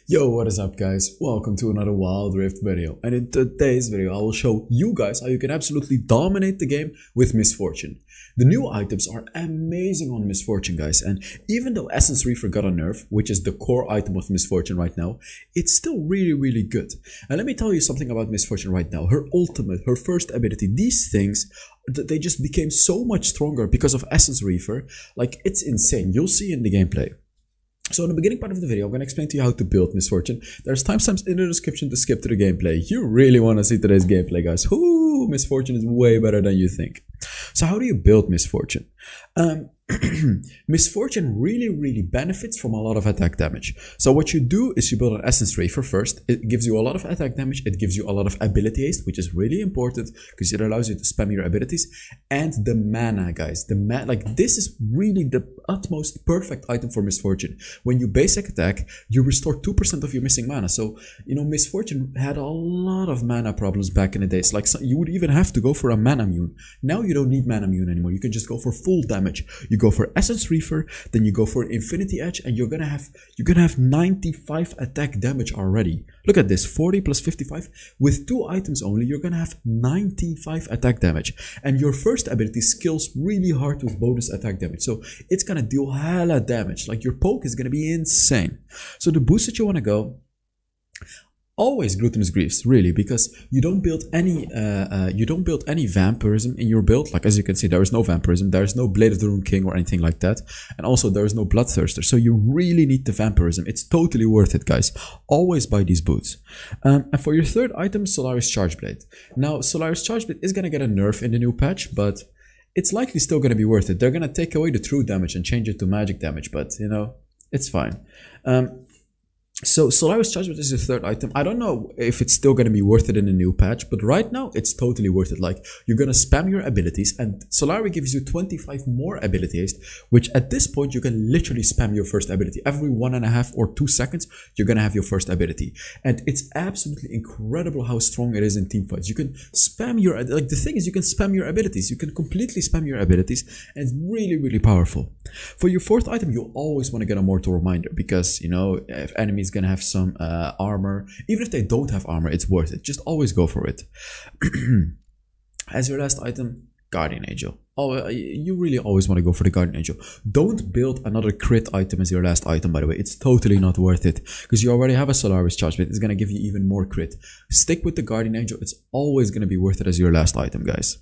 Yo, what is up guys? Welcome to another Wild Rift video, and in today's video I will show you guys how you can absolutely dominate the game with Misfortune. The new items are amazing on Misfortune guys, and even though Essence Reaver got a nerf, which is the core item of Misfortune right now, it's still really good. And let me tell you something about Misfortune right now. Her ultimate, her first ability, these things, they just became so much stronger because of Essence Reaver. Like, it's insane. You'll see in the gameplay. So in the beginning part of the video, I'm going to explain to you how to build Misfortune. There's timestamps in the description to skip to the gameplay. You really want to see today's gameplay, guys. Ooh, Misfortune is way better than you think. So how do you build Misfortune? Misfortune really benefits from a lot of attack damage. So what you do is you build an Essence Reaver first. It gives you a lot of attack damage. It gives you a lot of ability haste, which is really important because it allows you to spam your abilities. And the mana, guys. This is really the utmost perfect item for Misfortune. When you basic attack, you restore 2% of your missing mana. So, you know, Misfortune had a lot of mana problems back in the days. Like, you would even have to go for a mana mune. Now you don't need mana mune anymore. You can just go for full damage. You go for Essence Reaver, then you go for Infinity Edge, and you're gonna have 95 attack damage already. Look at this, 40 plus 55. With 2 items only, you're gonna have 95 attack damage. And your first ability skills really hard with bonus attack damage. So it's gonna deal hella damage. Like, your poke is gonna be insane. So the boost that you wanna go, always Glutinous Griefs, really, because you don't build any vampirism in your build. Like, as you can see, there is no vampirism, there is no Blade of the Rune King or anything like that, and also there is no Bloodthirster. So you really need the vampirism. It's totally worth it, guys. Always buy these boots. And for your third item, Solaris Charge Blade. Now, Solaris Charge Blade is gonna get a nerf in the new patch, but it's likely still gonna be worth it. They're gonna take away the true damage and change it to magic damage, but you know, it's fine. So Solaris Charge Blade is the third item. I don't know if it's still going to be worth it in a new patch, but right now it's totally worth it. Like, you're going to spam your abilities, and Solaris gives you 25 more ability haste, which at this point you can literally spam your first ability. Every 1.5 or 2 seconds, you're going to have your first ability. And it's absolutely incredible how strong it is in teamfights. You can spam your, like, the thing is, you can spam your abilities. You can completely spam your abilities, and it's really powerful. For your fourth item, you always want to get a Mortal Reminder, because, you know, if enemies gonna have some armor, even if they don't have armor, it's worth it. Just always go for it. As your last item, Guardian Angel. Oh, you really always want to go for the Guardian Angel. Don't build another crit item as your last item, by the way. It's totally not worth it, because you already have a Solaris Charge Blade. It's gonna give you even more crit. Stick with the Guardian Angel. It's always gonna be worth it as your last item, guys.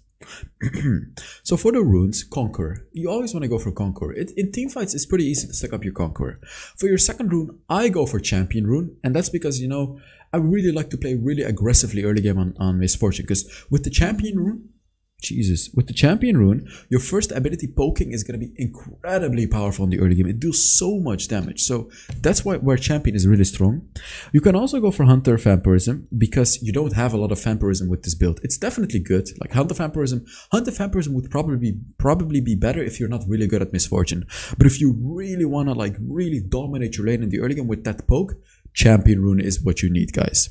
So for the runes, Conqueror. You always want to go for Conqueror. In teamfights, it's pretty easy to stack up your Conqueror. For your second rune, I go for Champion rune, and that's because, you know, I really like to play really aggressively early game on Misfortune, because with the Champion rune, with the Champion rune, your first ability, Poking, is going to be incredibly powerful in the early game. It deals so much damage. So that's where Champion is really strong. You can also go for Hunter Vampirism, because you don't have a lot of Vampirism with this build. It's definitely good. Like, Hunter Vampirism would probably be better if you're not really good at Misfortune. But if you really want to, like, really dominate your lane in the early game with that poke, Champion rune is what you need, guys.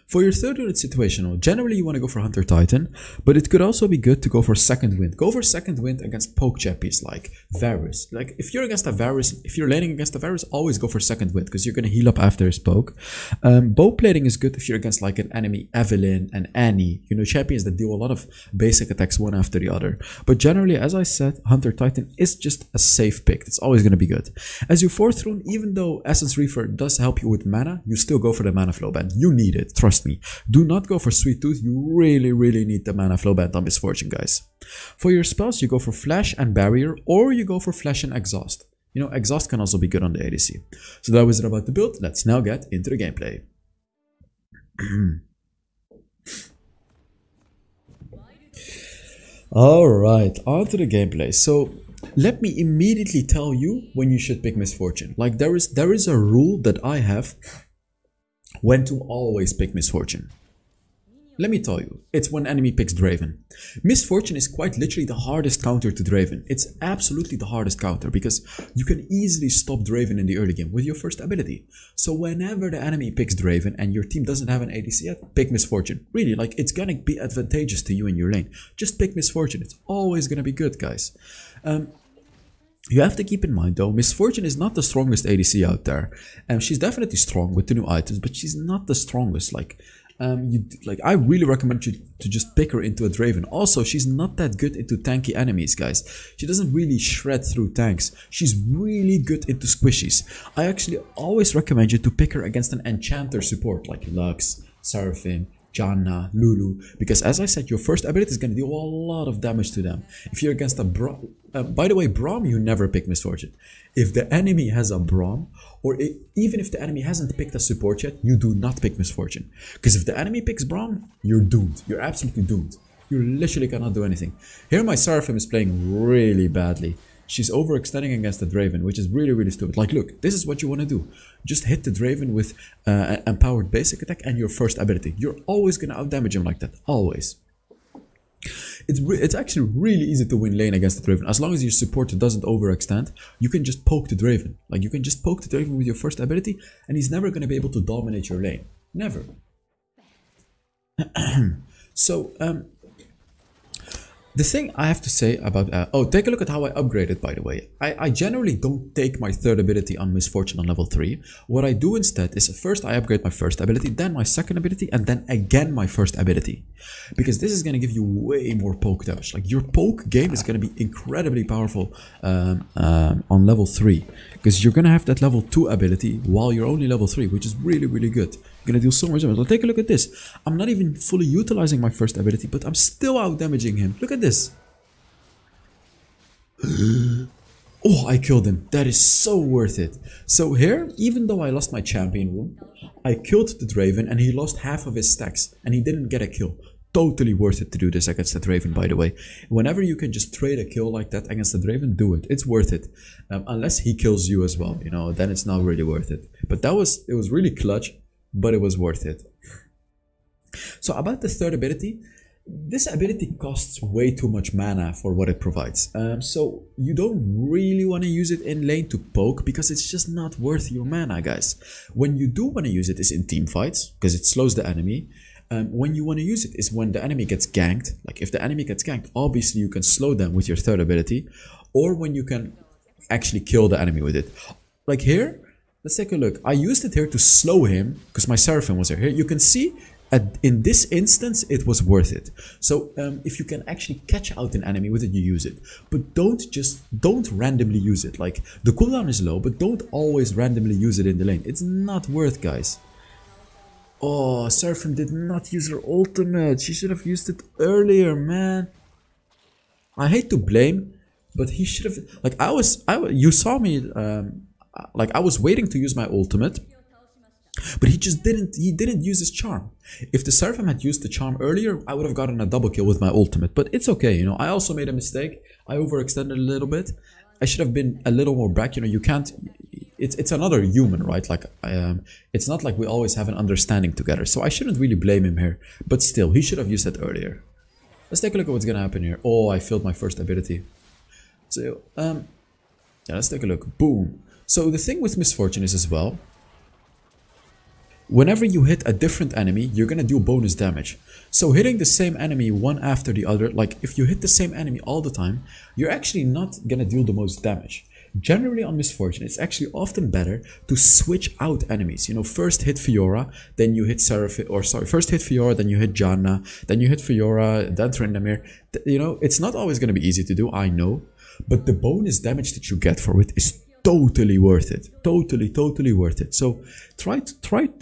For your third unit situational, generally you want to go for Hunter Titan, but it could also be good to go for Second Wind. Go for Second Wind against poke champions like Varus. Like, if you're against a Varus, if you're laning against a Varus, always go for Second Wind, because you're going to heal up after his poke. Bow plating is good if you're against, like, an enemy Evelyn and Annie. You know, champions that deal a lot of basic attacks one after the other. But generally, as I said, Hunter Titan is just a safe pick. It's always going to be good. As your fourth rune, even though Essence Reaver does help you with mana, you still go for the Mana Flow Band. You need it, trust me. Do not go for Sweet Tooth. You really need the Mana Flow Band on Misfortune, guys. For your spells, you go for Flash and Barrier, or you go for Flash and Exhaust. You know, Exhaust can also be good on the ADC. So that was it about the build. Let's now get into the gameplay. Alright, on to the gameplay. So let me immediately tell you when you should pick Misfortune. Like, there is a rule that I have when to always pick Misfortune. Let me tell you, it's when enemy picks Draven. Misfortune is quite literally the hardest counter to Draven. It's absolutely the hardest counter, because you can easily stop Draven in the early game with your first ability. So whenever the enemy picks Draven and your team doesn't have an ADC yet, pick Misfortune. Really, like, it's gonna be advantageous to you in your lane. Just pick Misfortune. It's always gonna be good, guys. You have to keep in mind though, Misfortune is not the strongest ADC out there. She's definitely strong with the new items, but she's not the strongest. I really recommend you to just pick her into a Draven. Also, she's not that good into tanky enemies, guys. She doesn't really shred through tanks. She's really good into squishies. I actually always recommend you to pick her against an enchanter support like Lux, Seraphim, Janna, Lulu, because as I said, your first ability is going to deal a lot of damage to them. If you're against a Braum, by the way, Braum, you never pick Misfortune. If the enemy has a Braum, even if the enemy hasn't picked a support yet, you do not pick Misfortune. Because if the enemy picks Braum, you're doomed. You're absolutely doomed. You literally cannot do anything. Here my Seraphim is playing really badly. She's overextending against the Draven, which is really, really stupid. Like, look, this is what you want to do. Just hit the Draven with an empowered basic attack and your first ability. You're always going to outdamage him like that. Always. It's actually really easy to win lane against the Draven. As long as your support doesn't overextend, you can just poke the Draven. Like, you can just poke the Draven with your first ability, and he's never going to be able to dominate your lane. Never. So, the thing I have to say about... take a look at how I upgraded, by the way. I generally don't take my third ability on Misfortune on level 3. What I do instead is first I upgrade my first ability, then my second ability, and then again my first ability. Because this is going to give you way more poke damage. Like, your poke game is going to be incredibly powerful on level 3. Because you're going to have that level 2 ability while you're only level 3, which is really, really good. You're going to deal so much damage. Well, take a look at this. I'm not even fully utilizing my first ability, but I'm still out damaging him. Look at this. Oh, I killed him. That is so worth it. So here, even though I lost my champion room, I killed the Draven and he lost half of his stacks and he didn't get a kill. Totally worth it to do this against the Draven, by the way. Whenever you can just trade a kill like that against the Draven, do it. It's worth it. Unless he kills you as well, you know, then it's not really worth it. But it was really clutch, but it was worth it. So about the third ability, this ability costs way too much mana for what it provides. So you don't really want to use it in lane to poke because it's just not worth your mana, guys. When you do want to use it is in team fights because it slows the enemy. When you want to use it is when the enemy gets ganked. Like if the enemy gets ganked, obviously you can slow them with your third ability, or when you can actually kill the enemy with it. Like here, let's take a look. I used it here to slow him because my Seraphim was here. Here you can see in this instance it was worth it. So if you can actually catch out an enemy with it, you use it. But don't randomly use it. Like the cooldown is low, but don't always randomly use it in the lane. It's not worth, guys. Oh, Seraphim did not use her ultimate. She should have used it earlier, man. I hate to blame, but he should have. Like you saw me. Like I was waiting to use my ultimate, but he just didn't. He didn't use his charm. If the Seraphim had used the charm earlier, I would have gotten a double kill with my ultimate. But it's okay, you know. I also made a mistake. I overextended a little bit. I should have been a little more back. You know, you can't. It's another human, right? Like it's not like we always have an understanding together. So I shouldn't really blame him here. But still, he should have used it earlier. Let's take a look at what's gonna happen here. Oh, I failed my first ability. So yeah, let's take a look. Boom. So the thing with Misfortune is as well, whenever you hit a different enemy, you're gonna do bonus damage. So hitting the same enemy one after the other, like if you hit the same enemy all the time, you're actually not gonna deal the most damage. Generally on Misfortune, it's actually often better to switch out enemies. You know, first hit Fiora, then you hit Seraphim, or sorry, first hit Fiora, then you hit Janna, then you hit Fiora, then Tryndamere. You know, it's not always gonna be easy to do, I know, but the bonus damage that you get for it is totally worth it. Totally worth it. So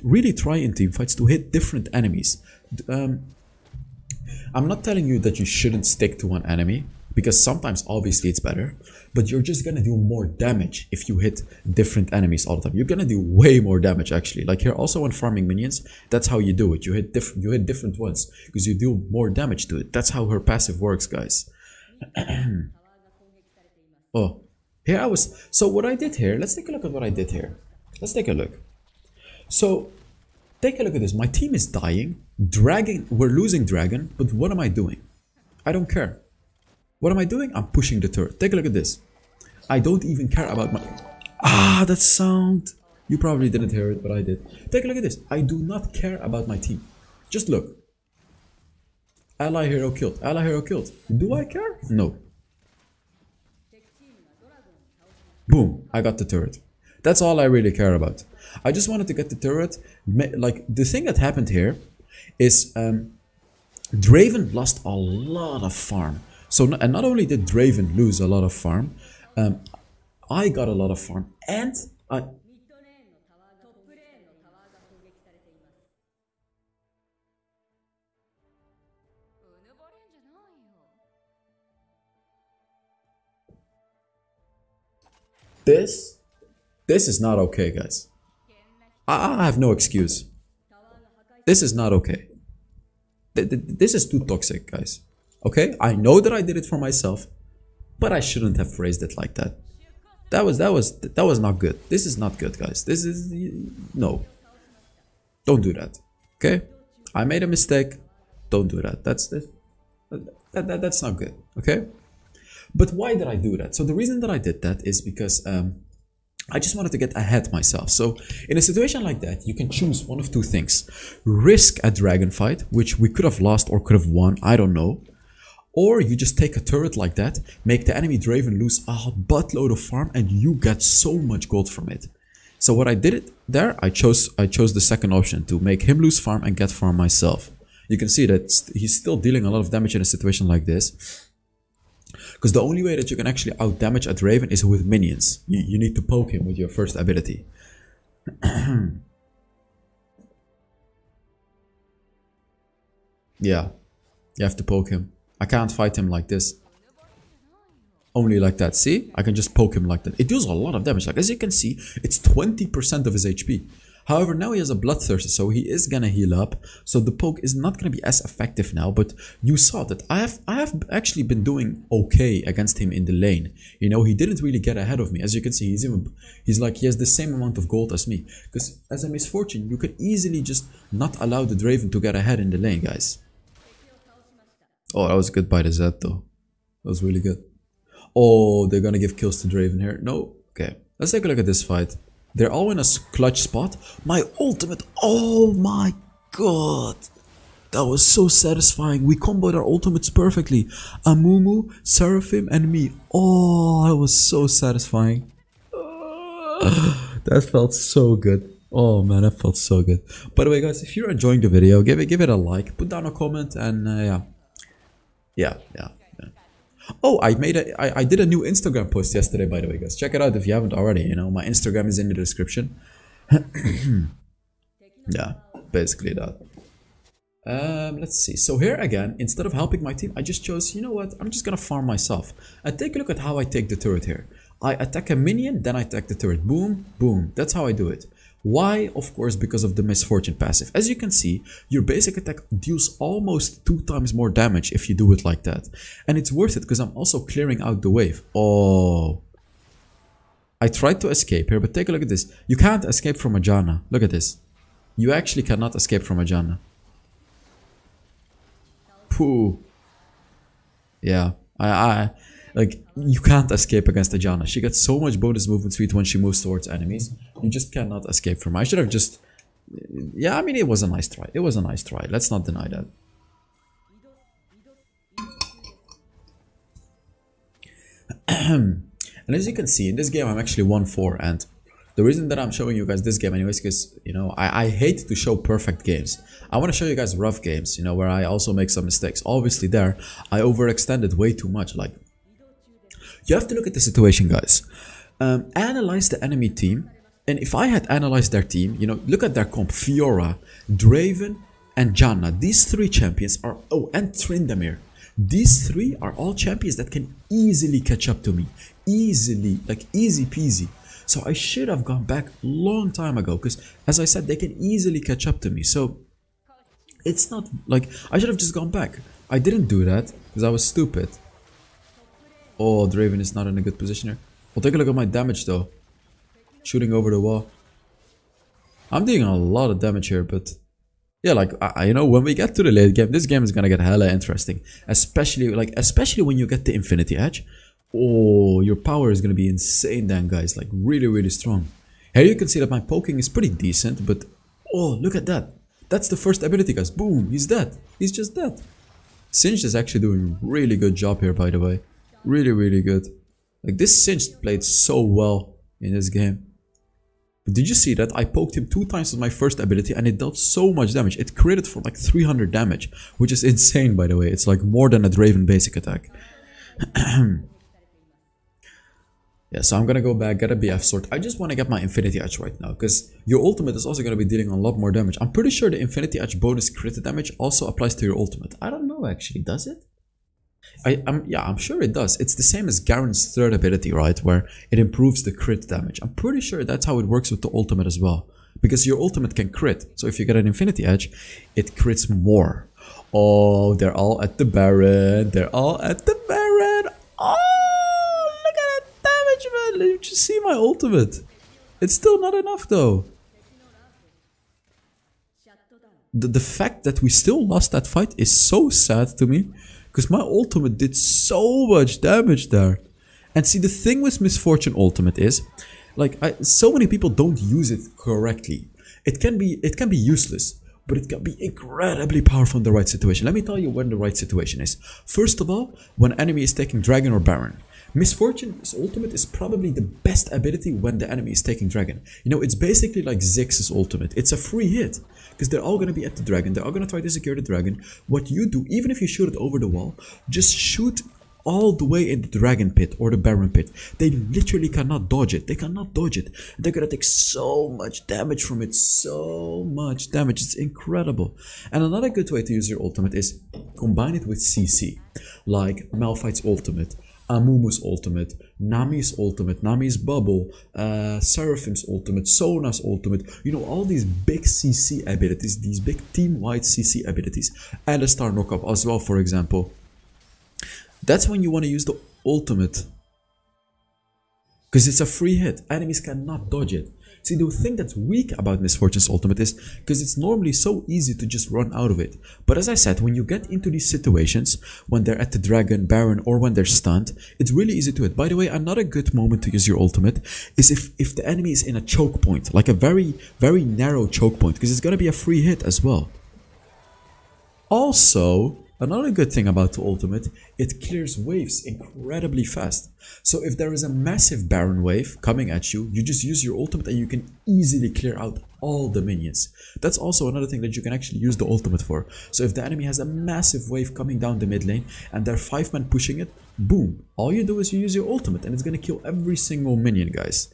really try in team fights to hit different enemies. I'm not telling you that you shouldn't stick to one enemy, because sometimes obviously it's better, but you're just gonna do more damage if you hit different enemies all the time. You're gonna do way more damage actually. Like here also when farming minions, that's how you do it. You hit different ones because you do more damage to it. That's how her passive works, guys. Oh, here I was. So what I did here, let's take a look at what I did here. Let's take a look. So take a look at this. My team is dying. We're losing dragon, but what am I doing? I don't care. What am I doing? I'm pushing the turret. Take a look at this. I don't even care about my... that sound. You probably didn't hear it, but I did. Take a look at this. I do not care about my team. Just look. Ally hero killed. Ally hero killed. Do I care? No. Boom, I got the turret. That's all I really care about. I just wanted to get the turret. Like, the thing that happened here is Draven lost a lot of farm. So, and not only did Draven lose a lot of farm, I got a lot of farm, and this is not okay, guys. I have no excuse. This is not okay. This is too toxic, guys. Okay, I know that I did it for myself, but I shouldn't have phrased it like that. That was not good. This is not good, guys. This is no. Don't do that. Okay, I made a mistake. Don't do that. That's not good. Okay, but why did I do that? So the reason that I did that is because I just wanted to get ahead myself. So in a situation like that, you can choose one of two things. Risk a dragon fight, which we could have lost or could have won, I don't know. Or you just take a turret like that, make the enemy Draven lose a buttload of farm, and you get so much gold from it. So what I did it there, I chose the second option, to make him lose farm and get farm myself. You can see that he's still dealing a lot of damage in a situation like this. Because the only way that you can actually out-damage a Draven is with minions. You need to poke him with your first ability. Yeah, you have to poke him. I can't fight him like this. Only like that. See? I can just poke him like that. It deals a lot of damage. Like, as you can see, it's 20% of his HP. However, now he has a bloodthirst, so he is gonna heal up. So the poke is not gonna be as effective now. But you saw that I have actually been doing okay against him in the lane. You know, he didn't really get ahead of me. As you can see, he has the same amount of gold as me. Because as a misfortune, you can easily just not allow the Draven to get ahead in the lane, guys. Oh, that was good by the Zed though. That was really good. Oh, they're gonna give kills to Draven here. No? Okay. Let's take a look at this fight. They're all in a clutch spot. My ultimate. Oh my god. That was so satisfying. We comboed our ultimates perfectly. Amumu, Seraphim, and me. Oh, that was so satisfying. That felt so good. Oh man, that felt so good. By the way, guys, if you're enjoying the video, give it a like. Put down a comment and yeah. Oh, I did a new Instagram post yesterday, by the way, guys. Check it out if you haven't already. You know, my Instagram is in the description. Yeah, basically that. Let's see. So here again, instead of helping my team, I just chose, you know what? I'm just gonna farm myself. And take a look at how I take the turret here. I attack a minion, then I attack the turret. Boom, boom. That's how I do it. Why? Of course, because of the misfortune passive. As you can see, your basic attack deals almost 2 times more damage if you do it like that. And it's worth it because I'm also clearing out the wave. Oh. I tried to escape here, but take a look at this. You can't escape from a Janna. Look at this. You actually cannot escape from a Janna. Pooh. Yeah. Like, you can't escape against a Janna. She gets so much bonus movement speed when she moves towards enemies. You just cannot escape from her. I should have just... Yeah, I mean, it was a nice try. It was a nice try. Let's not deny that. And as you can see, in this game, I'm actually 1-4. And the reason that I'm showing you guys this game anyways, because, you know, I hate to show perfect games. I want to show you guys rough games, you know, where I also make some mistakes. Obviously there, I overextended way too much. Like, you have to look at the situation, guys. Analyze the enemy team. And if I had analyzed their team, you know, look at their comp. Fiora, Draven, and Janna. These 3 champions are... Oh, and Tryndamere. These 3 are all champions that can easily catch up to me. Easily. Like, easy peasy. So I should have gone back long time ago. Because, as I said, they can easily catch up to me. So, it's not... Like, I should have just gone back. I didn't do that. Because I was stupid. Oh, Draven is not in a good position here. Well, take a look at my damage though. Shooting over the wall. I'm doing a lot of damage here, but... Yeah, like, you know, when we get to the late game, this game is gonna get hella interesting. Especially when you get the Infinity Edge. Oh, your power is gonna be insane then, guys. Like, really, really strong. Here you can see that my poking is pretty decent, but... Oh, look at that. That's the first ability, guys. Boom, he's dead. He's just dead. Singed is actually doing a really good job here, by the way. Really, really good. Like, this Singed played so well in this game. But did you see that? I poked him 2 times with my first ability and it dealt so much damage. It critted for like 300 damage, which is insane, by the way. It's like more than a Draven basic attack. Yeah, so I'm gonna go back, get a BF sword. I just want to get my Infinity Edge right now, because your ultimate is also gonna be dealing a lot more damage. I'm pretty sure the Infinity Edge bonus crit damage also applies to your ultimate. I don't know actually, does it? I'm sure it does. It's the same as Garen's third ability, right? Where it improves the crit damage. I'm pretty sure that's how it works with the ultimate as well. Because your ultimate can crit. So if you get an Infinity Edge, it crits more. Oh, they're all at the Baron. They're all at the Baron. Oh, look at that damage, man. Let me just see my ultimate. It's still not enough, though. The fact that we still lost that fight is so sad to me. Because my ultimate did so much damage there. And see, the thing with Misfortune ultimate is, like, so many people don't use it correctly. It can be useless, but it can be incredibly powerful in the right situation. Let me tell you when the right situation is. First of all, when enemy is taking Dragon or Baron. Misfortune's ultimate is probably the best ability when the enemy is taking Dragon. You know, it's basically like Ziggs's ultimate. It's a free hit. Because they're all going to be at the Dragon. They're all going to try to secure the Dragon. What you do, even if you shoot it over the wall, just shoot all the way in the Dragon pit or the Baron pit. They literally cannot dodge it. They cannot dodge it. They're going to take so much damage from it. So much damage. It's incredible. And another good way to use your ultimate is combine it with CC. Like Malphite's ultimate, Amumu's ultimate, Nami's ultimate, Nami's bubble, Seraphim's ultimate, Sona's ultimate. You know, all these big CC abilities, these big team-wide CC abilities. Alistar knockup as well, for example. That's when you want to use the ultimate. Because it's a free hit. Enemies cannot dodge it. See, the thing that's weak about Misfortune's ultimate is because it's normally so easy to just run out of it. But as I said, when you get into these situations, when they're at the Dragon, Baron, or when they're stunned, it's really easy to hit. By the way, another good moment to use your ultimate is if the enemy is in a choke point, like a very, very narrow choke point, because it's going to be a free hit as well. Also, another good thing about the ultimate, it clears waves incredibly fast. So if there is a massive Baron wave coming at you, you just use your ultimate and you can easily clear out all the minions. That's also another thing that you can actually use the ultimate for. So if the enemy has a massive wave coming down the mid lane and there are 5 men pushing it, boom. All you do is you use your ultimate and it's going to kill every single minion, guys.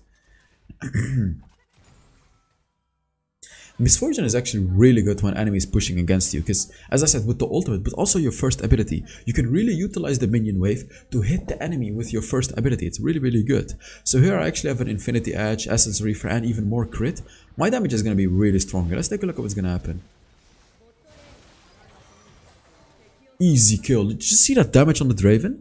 Misfortune is actually really good when enemy is pushing against you, because as I said, with the ultimate but also your first ability, you can really utilize the minion wave to hit the enemy with your first ability. It's really, really good. So here I actually have an Infinity Edge, Essence Reefer, and even more crit. My damage is going to be really strong. Let's take a look at what's going to happen. Easy kill. Did you see that damage on the Draven?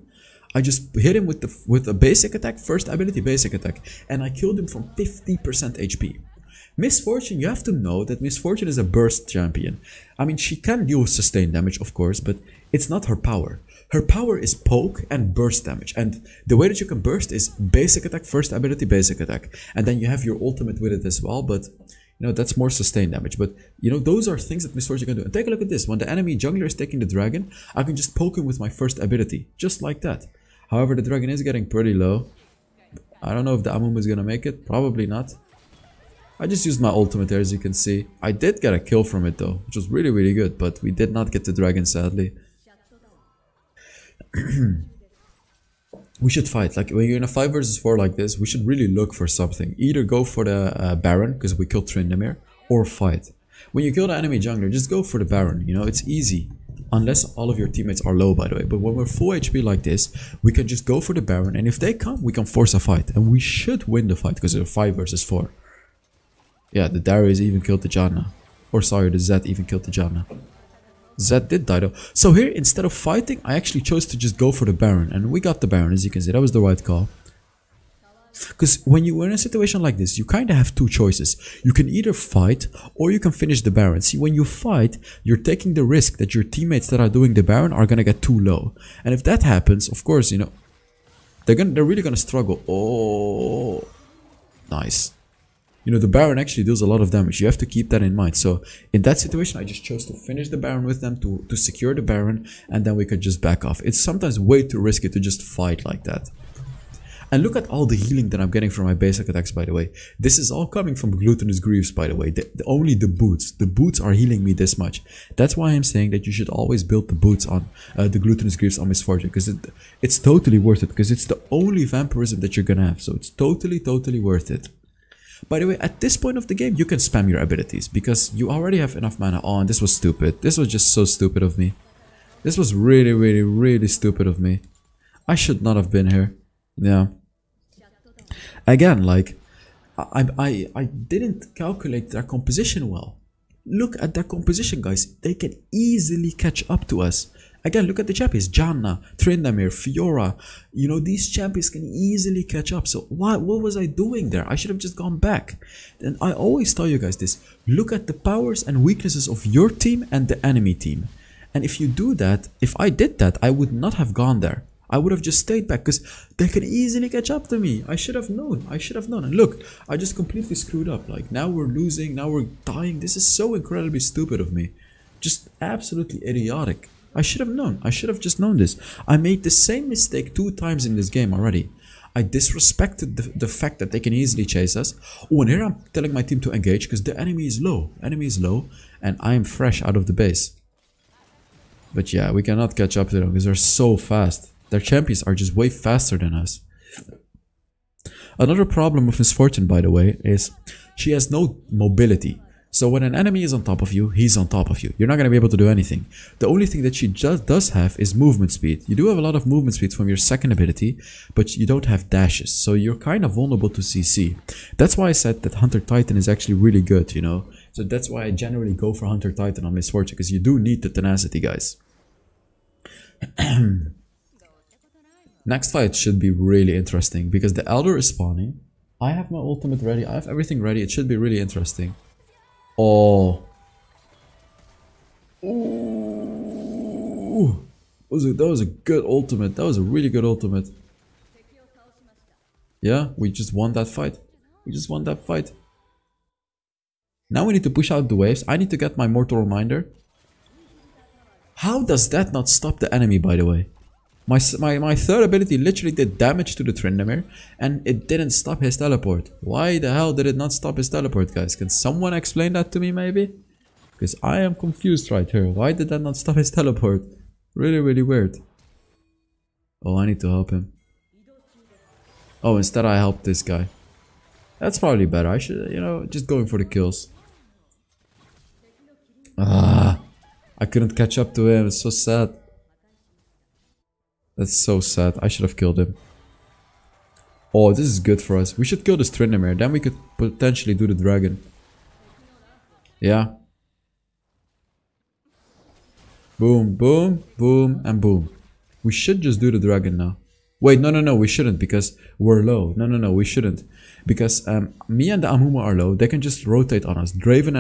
I just hit him with a basic attack, first ability basic attack, and I killed him from 50% HP. Misfortune, you have to know that Misfortune is a burst champion. I mean, she can deal sustained damage, of course, but it's not her power. Her power is poke and burst damage. And the way that you can burst is basic attack, first ability, basic attack. And then you have your ultimate with it as well, but you know, that's more sustained damage. But you know, those are things that Misfortune can do. And take a look at this. When the enemy jungler is taking the dragon, I can just poke him with my first ability, just like that. However, the dragon is getting pretty low. I don't know if the Amumu is gonna make it. Probably not. I just used my ultimate there, as you can see. I did get a kill from it though, which was really, really good, but we did not get the dragon, sadly. We should fight. Like, when you're in a 5 versus 4 like this, we should really look for something. Either go for the Baron, because we killed Tryndamere, or fight. When you kill the enemy jungler, just go for the Baron, you know, it's easy. Unless all of your teammates are low, by the way. But when we're full HP like this, we can just go for the Baron, and if they come, we can force a fight. And we should win the fight, because it's a 5 versus 4. Yeah, the Darius even killed the Janna. Or sorry, the Zed even killed the Janna. Zed did die though. So here, instead of fighting, I actually chose to just go for the Baron. And we got the Baron, as you can see. That was the right call. Because when you are in a situation like this, you kind of have 2 choices. You can either fight, or you can finish the Baron. See, when you fight, you're taking the risk that your teammates that are doing the Baron are going to get too low. And if that happens, of course, you know, they're really going to struggle. Oh, nice. You know, the Baron actually deals a lot of damage. You have to keep that in mind. So in that situation, I just chose to finish the Baron with them to secure the Baron, and then we could just back off. It's sometimes way too risky to just fight like that. And look at all the healing that I'm getting from my basic attacks, by the way. This is all coming from Glutinous Greaves, by the way. Only the boots. The boots are healing me this much. That's why I'm saying that you should always build the boots on the Glutinous Greaves on Misfortune. Because it's totally worth it. Because it's the only vampirism that you're gonna have. So it's totally worth it. By the way, at this point of the game, you can spam your abilities. Because you already have enough mana. Oh, and this was stupid. This was just so stupid of me. This was really stupid of me. I should not have been here. Yeah. Again, like, I didn't calculate their composition well. Look at their composition, guys. They can easily catch up to us. Again, look at the champions. Janna, Tryndamere, Fiora. You know, these champions can easily catch up. So what was I doing there? I should have just gone back. And I always tell you guys this. Look at the powers and weaknesses of your team and the enemy team. And if you do that, if I did that, I would not have gone there. I would have just stayed back because they can easily catch up to me. I should have known. I should have known. And look, I just completely screwed up. Like, now we're losing. Now we're dying. This is so incredibly stupid of me. Just absolutely idiotic. I should have known. I should have just known this. I made the same mistake 2 times in this game already. I disrespected the fact that they can easily chase us. Oh, and here I'm telling my team to engage because the enemy is low. Enemy is low. And I am fresh out of the base. But yeah, we cannot catch up to them because they're so fast. Their champions are just way faster than us. Another problem with Misfortune, by the way, is she has no mobility. So when an enemy is on top of you, he's on top of you. You're not going to be able to do anything. The only thing that she just does have is movement speed. You do have a lot of movement speed from your second ability, but you don't have dashes. So you're kind of vulnerable to CC. That's why I said that Hunter Titan is actually really good, you know. So that's why I generally go for Hunter Titan on Misfortune, because you do need the tenacity, guys. Next fight should be really interesting because the Elder is spawning. I have my ultimate ready. I have everything ready. It should be really interesting. Oh. Ooh. That was a good ultimate. That was a really good ultimate. Yeah, we just won that fight. We just won that fight. Now we need to push out the waves. I need to get my Mortal Reminder. How does that not stop the enemy, by the way? My third ability literally did damage to the Tryndamere and it didn't stop his teleport. Why the hell did it not stop his teleport, guys? Can someone explain that to me, maybe? Because I am confused right here. Why did that not stop his teleport? Really weird. Oh, I need to help him. Oh, instead I helped this guy. That's probably better. I should, you know, just going for the kills. Ah, I couldn't catch up to him. It's so sad. That's so sad. I should have killed him. Oh, this is good for us. We should kill this Tryndamere. Then we could potentially do the dragon. Yeah. Boom, boom, boom, and boom. We should just do the dragon now. Wait, no, we shouldn't because we're low. No, we shouldn't. Because me and the Amumu are low. They can just rotate on us. Draven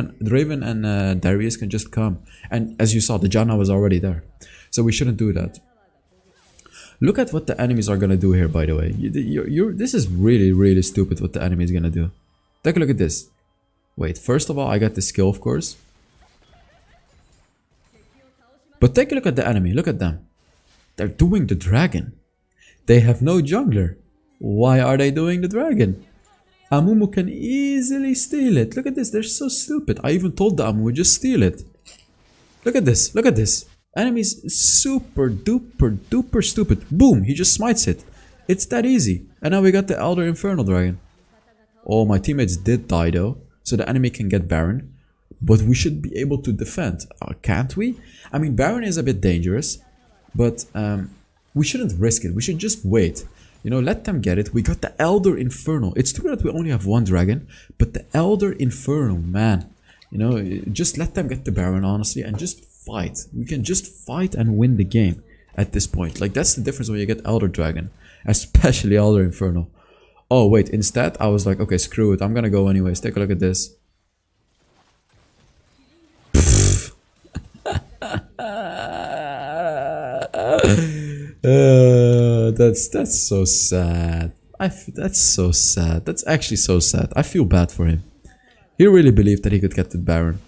and Darius can just come. And as you saw, the Janna was already there. So we shouldn't do that. Look at what the enemies are gonna do here, by the way. This is really stupid what the enemy is gonna do. Take a look at this. Wait, first of all, I got the skill, of course. But take a look at the enemy. Look at them. They're doing the dragon. They have no jungler. Why are they doing the dragon? Amumu can easily steal it. Look at this. They're so stupid. I even told the Amumu, just steal it. Look at this. Look at this. Enemy's super duper stupid. Boom, he just smites it. It's that easy. And now we got the Elder Infernal Dragon. Oh, my teammates did die though. So the enemy can get Baron. But we should be able to defend. Can't we? I mean, Baron is a bit dangerous. But we shouldn't risk it. We should just wait. You know, let them get it. We got the Elder Infernal. It's true that we only have one dragon. But the Elder Infernal, man. You know, just let them get the Baron, honestly. And just fight. We can just fight and win the game at this point. Like, that's the difference when you get Elder Dragon, especially Elder Infernal. Oh wait, instead I was like, okay, screw it, I'm gonna go anyways. Take a look at this. That's so sad. That's so sad. That's actually so sad. I feel bad for him. He really believed that he could get the Baron.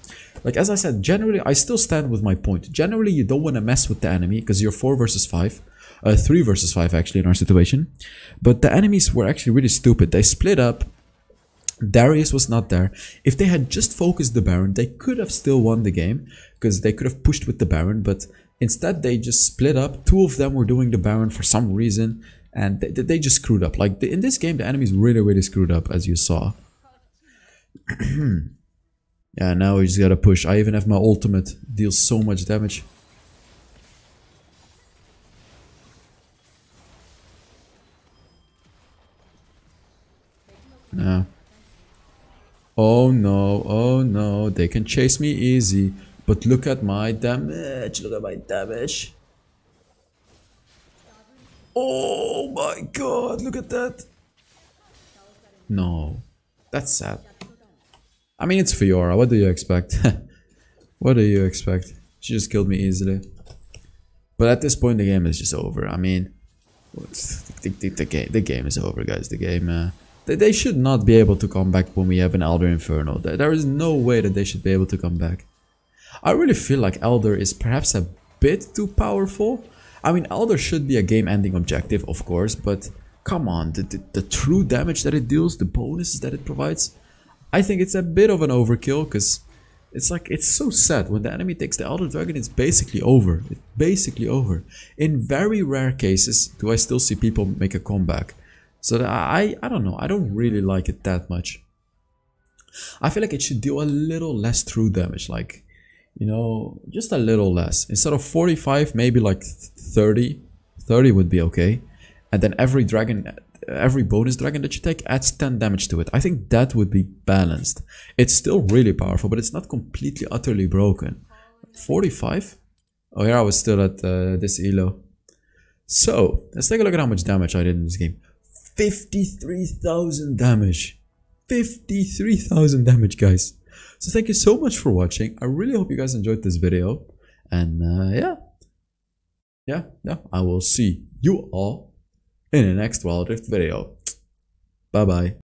Like, as I said, generally, I still stand with my point. Generally, you don't want to mess with the enemy because you're 4 versus 5. 3 versus 5, actually, in our situation. But the enemies were actually really stupid. They split up. Darius was not there. If they had just focused the Baron, they could have still won the game because they could have pushed with the Baron. But instead, they just split up. 2 of them were doing the Baron for some reason. And they just screwed up. Like, in this game, the enemies really, really screwed up, as you saw. Yeah, now we just gotta push. I even have my ultimate. Deals so much damage. No. Oh no, oh no. They can chase me easy. But look at my damage. Look at my damage. Oh my god, look at that. No. That's sad. I mean, it's Fiora. What do you expect? What do you expect? She just killed me easily. But at this point, the game is just over. I mean, the game is over, guys. The game... they should not be able to come back when we have an Elder Inferno. There is no way that they should be able to come back. I really feel like Elder is perhaps a bit too powerful. I mean, Elder should be a game-ending objective, of course. But come on, the true damage that it deals, the bonuses that it provides... I think it's a bit of an overkill, because it's like, it's so sad. When the enemy takes the Elder Dragon, it's basically over. It's basically over. In very rare cases, do I still see people make a comeback. So that I don't know, I don't really like it that much. I feel like it should deal a little less true damage, like, you know, just a little less. Instead of 45, maybe like 30. 30 would be okay. And then every bonus dragon that you take adds 10 damage to it. I think that would be balanced. It's still really powerful, but it's not completely, utterly broken. 45? Oh yeah, I was still at this elo. So, let's take a look at how much damage I did in this game. 53,000 damage. 53,000 damage, guys. So thank you so much for watching. I really hope you guys enjoyed this video. And yeah, I will see you all in the next Wild Rift video. Bye bye.